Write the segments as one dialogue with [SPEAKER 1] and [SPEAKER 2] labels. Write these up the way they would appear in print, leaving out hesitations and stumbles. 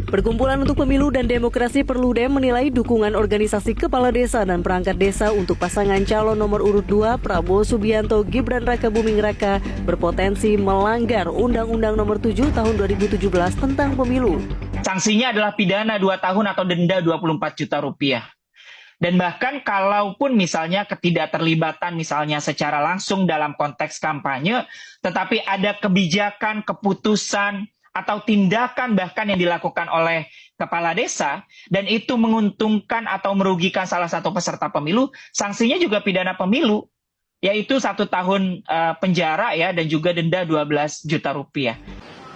[SPEAKER 1] Perkumpulan untuk Pemilu dan Demokrasi Perludem menilai dukungan organisasi kepala desa dan perangkat desa untuk pasangan calon nomor urut 2 Prabowo Subianto Gibran Raka Buming Raka berpotensi melanggar Undang-Undang Nomor 7 Tahun 2017 tentang Pemilu.
[SPEAKER 2] Sanksinya adalah pidana 2 tahun atau denda 24 juta rupiah. Dan bahkan kalaupun misalnya ketidakterlibatan misalnya secara langsung dalam konteks kampanye, tetapi ada kebijakan, keputusan, atau tindakan bahkan yang dilakukan oleh kepala desa, dan itu menguntungkan atau merugikan salah satu peserta pemilu, sanksinya juga pidana pemilu, yaitu 1 tahun penjara ya, dan juga denda 12 juta rupiah.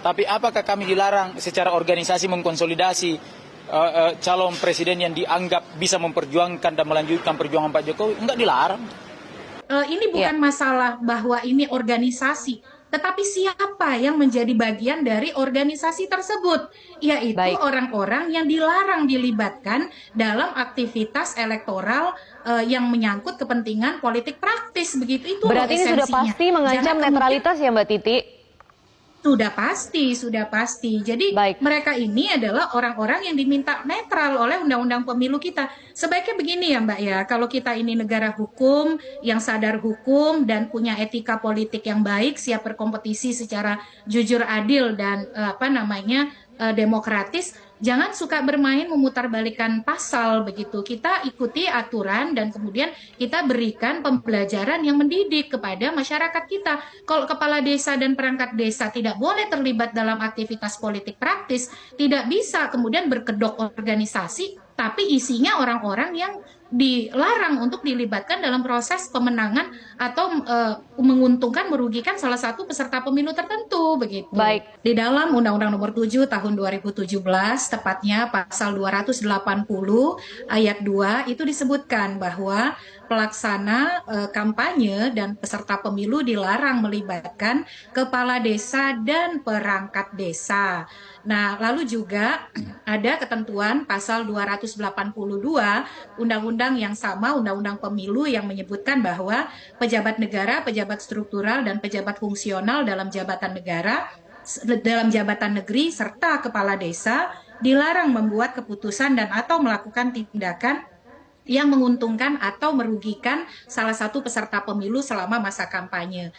[SPEAKER 3] Tapi apakah kami dilarang secara organisasi mengkonsolidasi calon presiden yang dianggap bisa memperjuangkan dan melanjutkan perjuangan Pak Jokowi? Enggak dilarang.
[SPEAKER 4] Ini bukan masalah bahwa ini organisasi, tetapi siapa yang menjadi bagian dari organisasi tersebut, yaitu orang-orang yang dilarang dilibatkan dalam aktivitas elektoral yang menyangkut kepentingan politik praktis, begitu itu.
[SPEAKER 5] Berarti ini sudah pasti mengancam netralitas ya Mbak Titi?
[SPEAKER 4] Sudah pasti. Jadi mereka ini adalah orang-orang yang diminta netral oleh Undang-Undang Pemilu kita. Sebaiknya begini ya Mbak ya, kalau kita ini negara hukum, yang sadar hukum dan punya etika politik yang baik, siap berkompetisi secara jujur, adil dan demokratis, jangan suka bermain memutarbalikkan pasal begitu. Kita ikuti aturan dan kemudian kita berikan pembelajaran yang mendidik kepada masyarakat kita. Kalau kepala desa dan perangkat desa tidak boleh terlibat dalam aktivitas politik praktis, tidak bisa kemudian berkedok organisasi, tapi isinya orang-orang yang dilarang untuk dilibatkan dalam proses pemenangan atau menguntungkan, merugikan salah satu peserta pemilu tertentu begitu. Di dalam Undang-Undang Nomor 7 Tahun 2017, tepatnya pasal 280 ayat 2 itu disebutkan bahwa pelaksana kampanye dan peserta pemilu dilarang melibatkan kepala desa dan perangkat desa. Nah, lalu juga ada ketentuan pasal 282 Undang-Undang yang sama, Undang-Undang Pemilu, yang menyebutkan bahwa pejabat negara, pejabat struktural, dan pejabat fungsional dalam jabatan negara, dalam jabatan negeri, serta kepala desa dilarang membuat keputusan dan atau melakukan tindakan yang menguntungkan atau merugikan salah satu peserta pemilu selama masa kampanye.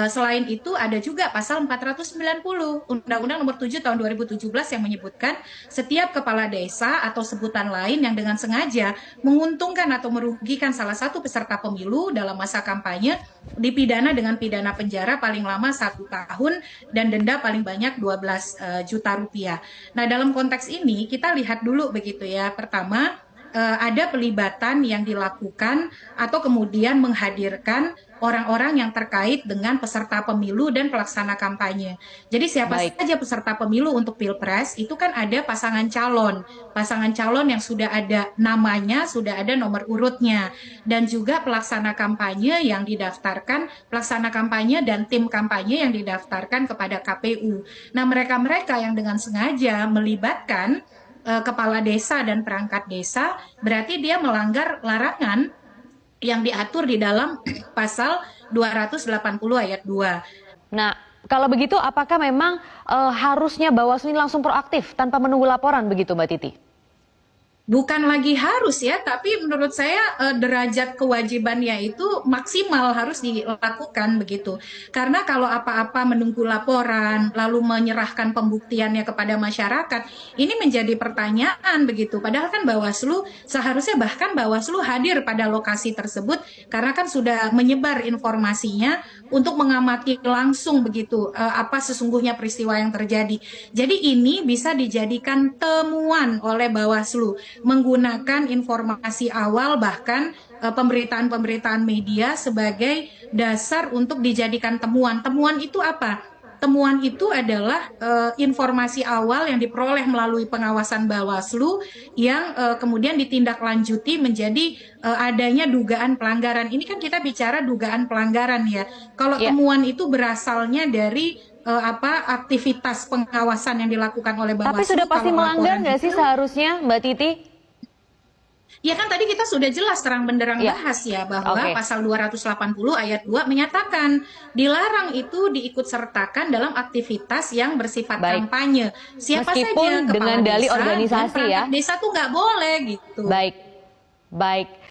[SPEAKER 4] Selain itu ada juga pasal 490 Undang-Undang Nomor 7 Tahun 2017 yang menyebutkan setiap kepala desa atau sebutan lain yang dengan sengaja menguntungkan atau merugikan salah satu peserta pemilu dalam masa kampanye dipidana dengan pidana penjara paling lama 1 tahun dan denda paling banyak 12 juta rupiah. Nah, dalam konteks ini kita lihat dulu begitu ya. Pertama, ada pelibatan yang dilakukan atau kemudian menghadirkan orang-orang yang terkait dengan peserta pemilu dan pelaksana kampanye. Jadi siapa saja peserta pemilu untuk Pilpres itu kan ada pasangan calon yang sudah ada namanya, sudah ada nomor urutnya, dan juga pelaksana kampanye yang didaftarkan, pelaksana kampanye dan tim kampanye yang didaftarkan kepada KPU. Nah, mereka-mereka yang dengan sengaja melibatkan kepala desa dan perangkat desa, berarti dia melanggar larangan yang diatur di dalam pasal 280 ayat 2.
[SPEAKER 5] Nah, kalau begitu apakah memang harusnya Bawaslu ini langsung proaktif tanpa menunggu laporan begitu Mbak Titi?
[SPEAKER 4] Bukan lagi harus ya, tapi menurut saya derajat kewajibannya itu maksimal harus dilakukan begitu. Karena kalau apa-apa menunggu laporan, lalu menyerahkan pembuktiannya kepada masyarakat, ini menjadi pertanyaan begitu. Padahal kan Bawaslu, seharusnya bahkan Bawaslu hadir pada lokasi tersebut, karena kan sudah menyebar informasinya untuk mengamati langsung begitu apa sesungguhnya peristiwa yang terjadi. Jadi ini bisa dijadikan temuan oleh Bawaslu, menggunakan informasi awal bahkan pemberitaan-pemberitaan media sebagai dasar untuk dijadikan temuan. Temuan itu apa? Temuan itu adalah informasi awal yang diperoleh melalui pengawasan Bawaslu yang kemudian ditindaklanjuti menjadi adanya dugaan pelanggaran. Ini kan kita bicara dugaan pelanggaran ya. Kalau temuan itu berasalnya dari aktivitas pengawasan yang dilakukan oleh Bawaslu.
[SPEAKER 5] Tapi sudah pasti melanggar nggak sih seharusnya Mbak Titi?
[SPEAKER 4] Ya kan tadi kita sudah jelas terang benderang
[SPEAKER 5] Ya.
[SPEAKER 4] bahas ya bahwa
[SPEAKER 5] Oke.
[SPEAKER 4] pasal 280 ayat 2 menyatakan dilarang itu diikutsertakan dalam aktivitas yang bersifat
[SPEAKER 5] Baik.
[SPEAKER 4] kampanye. Siapa
[SPEAKER 5] Meskipun
[SPEAKER 4] saja
[SPEAKER 5] dengan
[SPEAKER 4] kepala
[SPEAKER 5] dalih
[SPEAKER 4] desa
[SPEAKER 5] organisasi
[SPEAKER 4] dan perangkat
[SPEAKER 5] ya.
[SPEAKER 4] desa tuh nggak boleh gitu.
[SPEAKER 5] Baik, baik.